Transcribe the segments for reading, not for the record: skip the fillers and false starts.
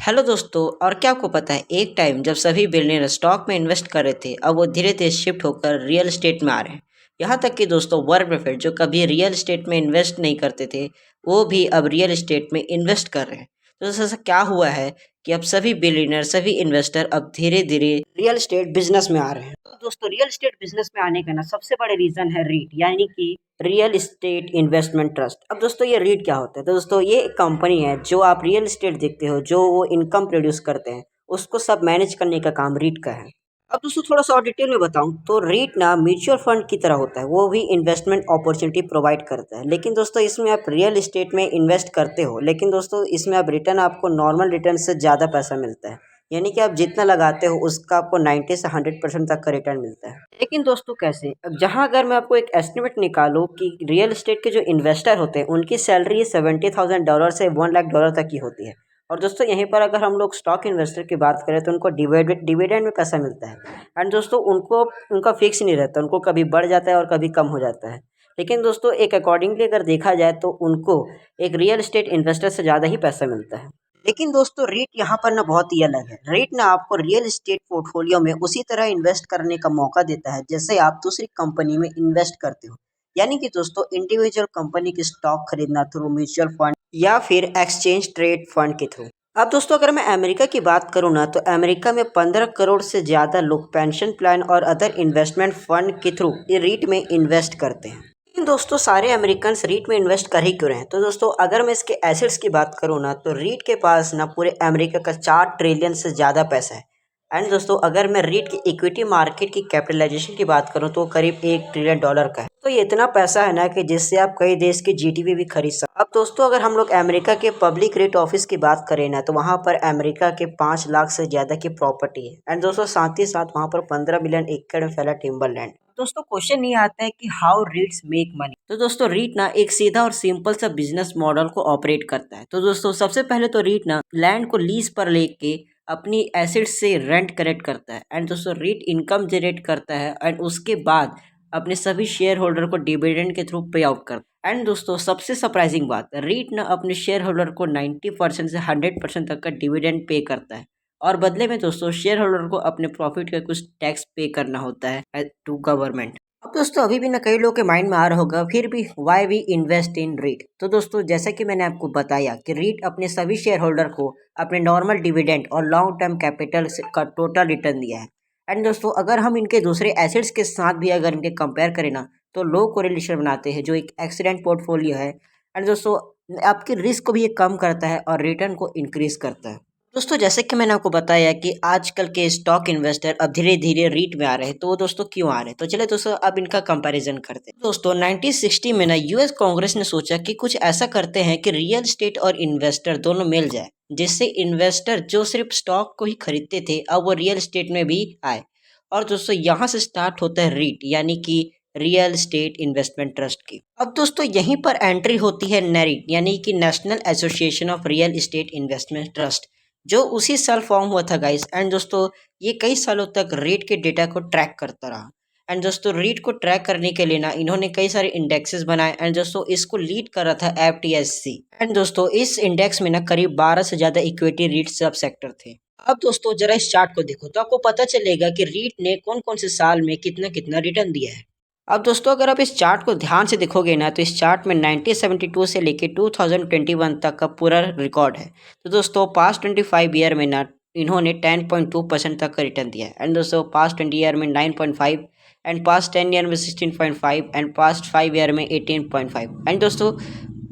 Hello दोस्तों। और क्या आपको पता है, एक टाइम जब सभी बिलियनर स्टॉक में इन्वेस्ट कर रहे थे, अब वो धीरे धीरे शिफ्ट होकर रियल एस्टेट में आ रहे हैं। यहाँ तक कि दोस्तों, वॉरेन बफेट जो कभी रियल एस्टेट में इन्वेस्ट नहीं करते थे, वो भी अब रियल एस्टेट में इन्वेस्ट कर रहे हैं। तो दोस्तों, ऐसा क्या हुआ है कि अब सभी बिलियनर, सभी इन्वेस्टर अब धीरे धीरे रियल एस्टेट बिजनेस में आ रहे हैं। तो दोस्तों, रियल एस्टेट बिजनेस में आने का ना सबसे बड़े रीजन है रीट, यानी कि रियल एस्टेट इन्वेस्टमेंट ट्रस्ट। अब दोस्तों, ये रीट क्या होता है? तो दोस्तों, ये एक कंपनी है जो आप रियल एस्टेट देखते हो, जो वो इनकम प्रोड्यूस करते हैं, उसको सब मैनेज करने का काम रीट का है। अब दोस्तों, थोड़ा सा और डिटेल में बताऊं तो रीट ना म्यूचुअल फंड की तरह होता है, वो भी इन्वेस्टमेंट अपॉर्चुनिटी प्रोवाइड करता है। लेकिन दोस्तों, इसमें आप रियल एस्टेट में इन्वेस्ट करते हो, लेकिन दोस्तों इसमें आप रिटर्न, आपको नॉर्मल रिटर्न से ज़्यादा पैसा मिलता है। यानी कि आप जितना लगाते हो उसका आपको 90 से 100% तक का रिटर्न मिलता है। लेकिन दोस्तों, कैसे? अब जहां अगर मैं आपको एक एस्टिमेट निकालूं कि रियल एस्टेट के जो इन्वेस्टर होते हैं उनकी सैलरी $70,000 से $1 लाख तक की होती है। और दोस्तों, यहीं पर अगर हम लोग स्टॉक इन्वेस्टर की बात करें तो उनको डिविडेंड में पैसा मिलता है। एंड दोस्तों, उनको उनका फिक्स नहीं रहता, उनको कभी बढ़ जाता है और कभी कम हो जाता है। लेकिन दोस्तों, एक अकॉर्डिंगली अगर देखा जाए तो उनको एक रियल एस्टेट इन्वेस्टर से ज़्यादा ही पैसा मिलता है। लेकिन दोस्तों, रेट यहाँ पर ना बहुत ही अलग है। रेट ना आपको रियल एस्टेट पोर्टफोलियो में उसी तरह इन्वेस्ट करने का मौका देता है जैसे आप दूसरी कंपनी में इन्वेस्ट करते हो। यानी कि दोस्तों, इंडिविजुअल कंपनी की स्टॉक खरीदना थ्रू म्यूचुअल फंड या फिर एक्सचेंज ट्रेड फंड के थ्रू। अब दोस्तों, अगर मैं अमेरिका की बात करूँ ना, तो अमेरिका में 15 करोड़ से ज़्यादा लोग पेंशन प्लान और अदर इन्वेस्टमेंट फंड के थ्रू रीट में इन्वेस्ट करते हैं। लेकिन दोस्तों, सारे अमेरिकन रीट में इन्वेस्ट कर ही क्यों रहे हैं? तो दोस्तों, अगर मैं इसके एसेट्स की बात करूँ ना, तो रीट के पास ना पूरे अमेरिका का 4 ट्रिलियन से ज़्यादा पैसा है। एंड दोस्तों, अगर मैं रीट की इक्विटी मार्केट की कैपिटलाइजेशन की बात करूँ तो वो करीब $1 ट्रिलियन का है। तो ये इतना पैसा है ना कि जिससे आप कई देश की जीडीपी भी खरीद सकते। अब दोस्तों, अगर हम लोग अमेरिका के पब्लिक रेट ऑफिस की बात करें ना, तो वहाँ पर अमेरिका के 5 लाख से ज़्यादा की प्रॉपर्टी है। एंड दोस्तों, साथ ही साथ वहाँ पर 15 मिलियन एकड़ में फैला टिम्बर लैंड। दोस्तों, क्वेश्चन ये आता है कि हाउ रीट्स मेक मनी। तो दोस्तों, रीट ना एक सीधा और सिंपल सा बिजनेस मॉडल को ऑपरेट करता है। तो दोस्तों, सबसे पहले तो रीट ना लैंड को लीज पर लेके अपनी एसेट से रेंट कलेक्ट करता है। एंड दोस्तों, रीट इनकम जनरेट करता है एंड उसके बाद अपने सभी शेयर होल्डर को डिविडेंड के थ्रू पे आउट करता है। एंड दोस्तों, सबसे सरप्राइजिंग बात, रीट ना अपने शेयर होल्डर को 90% से 100% तक का डिविडेंड पे करता है। और बदले में दोस्तों, शेयर होल्डर को अपने प्रॉफिट का कुछ टैक्स पे करना होता है टू गवर्नमेंट। अब दोस्तों, अभी भी ना कई लोगों के माइंड में आ रहा होगा, फिर भी why we invest in REIT. तो दोस्तों, जैसा कि मैंने आपको बताया कि रीट अपने सभी शेयर होल्डर को अपने नॉर्मल डिविडेंड और लॉन्ग टर्म कैपिटल का टोटल रिटर्न दिया है। एंड दोस्तों, अगर हम इनके दूसरे एसेट्स के साथ भी अगर इनके कंपेयर करें ना, तो लो कोरिलेशन बनाते हैं, जो एक एक्सीडेंट पोर्टफोलियो है। एंड दोस्तों, आपके रिस्क को भी ये कम करता है और रिटर्न को इंक्रीज करता है। दोस्तों, जैसे कि मैंने आपको बताया कि आजकल के स्टॉक इन्वेस्टर अब धीरे धीरे रीट में आ रहे हैं, तो वो दोस्तों क्यों आ रहे हैं? तो चले दोस्तों, अब इनका कंपैरिजन करते हैं। दोस्तों, 1960 में ना यूएस कांग्रेस ने सोचा कि कुछ ऐसा करते हैं कि रियल एस्टेट और इन्वेस्टर दोनों मिल जाए, जिससे इन्वेस्टर जो सिर्फ स्टॉक को ही खरीदते थे, अब वो रियल एस्टेट में भी आए। और दोस्तों, यहाँ से स्टार्ट होता है रीट, यानी कि रियल एस्टेट इन्वेस्टमेंट ट्रस्ट की। अब दोस्तों, यहीं पर एंट्री होती है नेरिट, यानी कि national association of real estate investment trust, जो उसी साल फॉर्म हुआ था गाइस। एंड दोस्तों, ये कई सालों तक रीट के डेटा को ट्रैक करता रहा। एंड दोस्तों, रीट को ट्रैक करने के लिए ना इन्होंने कई सारे इंडेक्सेस बनाए। एंड दोस्तों, इसको लीड कर रहा था एफटीएससी। एंड दोस्तों, इस इंडेक्स में ना करीब 12 से ज्यादा इक्विटी रीट सब सेक्टर थे। अब दोस्तों, जरा इस चार्ट को देखो तो आपको पता चलेगा कि रीट ने कौन कौन से साल में कितना कितना रिटर्न दिया है। अब दोस्तों, अगर आप इस चार्ट को ध्यान से देखोगे ना, तो इस चार्ट में 1972 से लेके 2021 तक का पूरा रिकॉर्ड है। तो दोस्तों, पास्ट 25 ईयर में ना इन्होंने 10.2% तक का रिटर्न दिया है। एंड दोस्तों, पास्ट 20 ईयर में 9.5, एंड पास्ट 10 ईयर में 16.5, एंड पास्ट 5 ईयर में 18.5। एंड दोस्तों,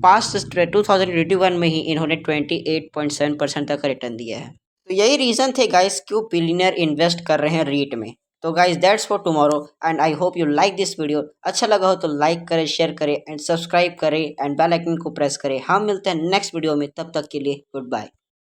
पास्ट 2021 में ही इन्होंने 28.7% तक का रिटर्न दिया है। तो यही रीज़न थे गाइस क्यों बिलियनर इन्वेस्ट कर रहे हैं रीट में। तो guys, that's for tomorrow and I hope you like this video. अच्छा लगा हो तो लाइक करें, शेयर करें एंड सब्सक्राइब करें एंड बेल आइकन को प्रेस करें। हम मिलते हैं नेक्स्ट वीडियो में, तब तक के लिए गुड बाय।